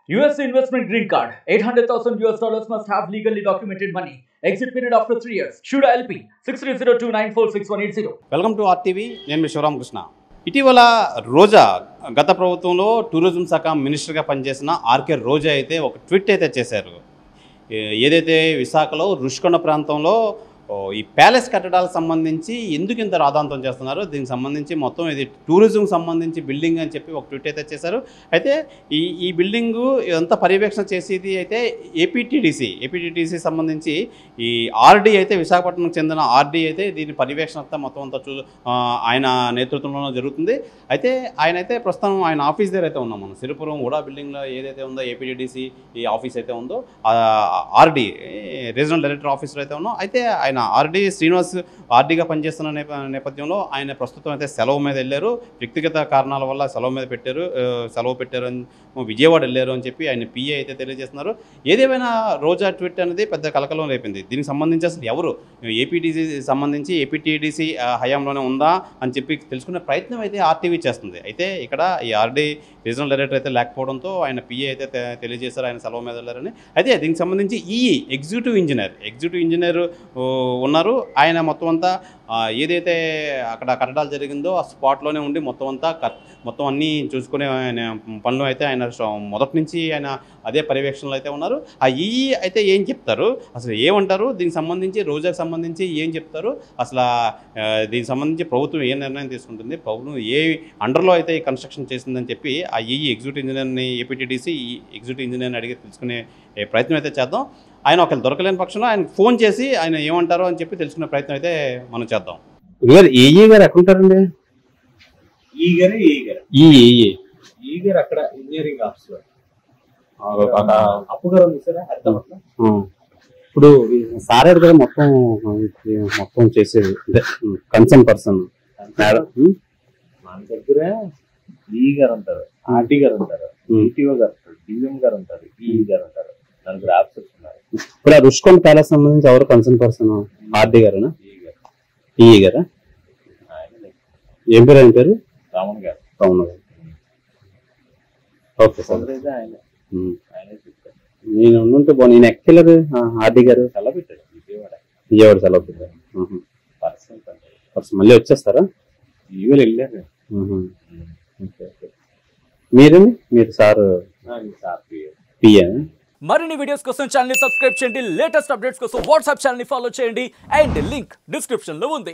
US investment green card. $800,000 must have legally documented money. Exit period after 3 years. Shuda LP 6302946180. Welcome to RTV. నేను మీ శివరామకృష్ణ. ఇటీవల రోజా గత ప్రభుత్వంలో tourism శాఖ మినిస్టర్గా పనిచేసిన ఆర్కే రోజా అయితే ఒక ట్వీట్ అయితే చేశారు. ఏదైతే విశాఖలో రుషికొండ ప్రాంతంలో ఈ ప్యాలెస్ కట్టడాలకు సంబంధించి ఎందుకు ఇంత రాద్ధాంతం చేస్తున్నారో దీనికి సంబంధించి మొత్తం ఇది టూరిజం సంబంధించి బిల్డింగ్ అని చెప్పి ఒక ట్వీట్ అయితే చేశారు. అయితే ఈ బిల్డింగు ఇదంతా పర్యవేక్షణ చేసేది అయితే ఏపీటీడీసీ సంబంధించి ఈ ఆర్డీ అయితే విశాఖపట్నంకి చెందిన ఆర్డీ అయితే దీని పర్యవేక్షణ అంతా మొత్తం అంతా ఆయన నేతృత్వంలో జరుగుతుంది. అయితే ఆయన అయితే ప్రస్తుతం ఆయన ఆఫీస్ దగ్గర అయితే ఉన్నాం. మనం సిరిపురం కూడా బిల్డింగ్లో ఏదైతే ఉందో ఏపీటీడీసీ ఈ ఆఫీస్ అయితే ఉందో ఆర్డీ రీజనల్ డైరెక్టర్ ఆఫీస్లో అయితే ఉన్నాం. అయితే ఆయన ఆర్డీ శ్రీనివాస్ ఆర్డీగా పనిచేస్తున్న నేపథ్యంలో ఆయన ప్రస్తుతం అయితే సెలవు మీద వెళ్ళారు. వ్యక్తిగత కారణాల వల్ల సెలవు పెట్టారు అని విజయవాడ వెళ్ళారు అని చెప్పి ఆయన పిఏ అయితే తెలియజేస్తున్నారు. ఏదేమైనా రోజా ట్వీట్ అనేది పెద్ద కలకలం రేపింది. దీనికి సంబంధించి అసలు ఎవరు ఏపీటీడీసీ హయాంలోనే ఉందా అని చెప్పి తెలుసుకునే ప్రయత్నం అయితే ఆర్టీవీ చేస్తుంది. అయితే ఇక్కడ ఈ ఆర్డీ రీజనల్ డైరెక్టర్ అయితే లేకపోవడంతో ఆయన పిఏ అయితే తెలియజేశారు ఆయన సెలవు మీద వెళ్ళారని. అయితే దీనికి సంబంధించి ఎగ్జిక్యూటివ్ ఇంజనీర్ ఉన్నారు. ఆయన మొత్తం అంతా ఏదైతే అక్కడ కట్టడాలు జరిగిందో ఆ స్పాట్లోనే ఉండి మొత్తం అన్నీ చూసుకునే పనులు అయితే ఆయన మొదటి నుంచి ఆయన అదే పర్యవేక్షణలో అయితే ఉన్నారు. ఆ అయితే ఏం చెప్తారు, అసలు ఏమంటారు, దీనికి సంబంధించి రోజాకు సంబంధించి ఏం చెప్తారు, అసలు దీనికి సంబంధించి ప్రభుత్వం ఏ నిర్ణయం తీసుకుంటుంది, ప్రభుత్వం ఏ అండర్లో అయితే ఈ కన్స్ట్రక్షన్ చేసిందని చెప్పి ఆ ఎగ్జిక్యూటివ్ ఇంజనీర్ని ఏపీటీడీసీ ఎగ్జిక్యూటివ్ ఇంజనీర్ని అడిగి తెలుసుకునే ప్రయత్నం అయితే చేద్దాం. ఆయన ఒకళ్ళు దొరకలేని పక్షంలో ఆయన ఫోన్ చేసి ఆయన ఏమంటారో అని చెప్పి తెలుసుకునే ప్రయత్నం అయితే మనం చేద్దాం. ఏఈ గారు ఎక్కడ ఉంటారండి? ఈ గారు అక్కడ ఇంజనీరింగ్ ఆఫీసర్ అప్పు గారు ఉంది సార్. ఇప్పుడు సార్ కదా మొత్తం చేసేది కన్సర్న్ పర్సన్ మన దగ్గర ఈ గారు ఉంటారు, ఆర్టీ గారు ఉంటారు, ఈటీఓ గారు ఉంటారు, డిఎం గారు ఉంటారు, ఈ గారు ఉంటారు. నలుగురు ఆఫీసర్స్ ఉన్నారు. ఇప్పుడు ఆ రుషికొండ ప్యాలెస్ సంబంధించి ఎవరు కన్సర్న్ పర్సన్? ఆర్డీ గారేనా? ఈఈ గారా? ఏం పేరు ఆయన పేరు? రామన్ గారు. Okay sir. నేను ఉంటే నేను ఎక్కెళ్ళరు ఆర్డీ గారు సెలవు పెట్టాడు విజయవాడ సెలవు పెట్టారు. మళ్ళీ వచ్చేస్తారా? ఈవేళ వెళ్ళారు. మీరు సార్ పిఏ. మరిన్ని వీడియోస్ కోసం ఛానల్ ని సబ్స్క్రైబ్ చేయండి. లేటెస్ట్ అప్డేట్స్ కోసం వాట్సాప్ ఛానల్ ని ఫాలో చేయండి. అండ్ లింక్ డిస్క్రిప్షన్ లో ఉంది.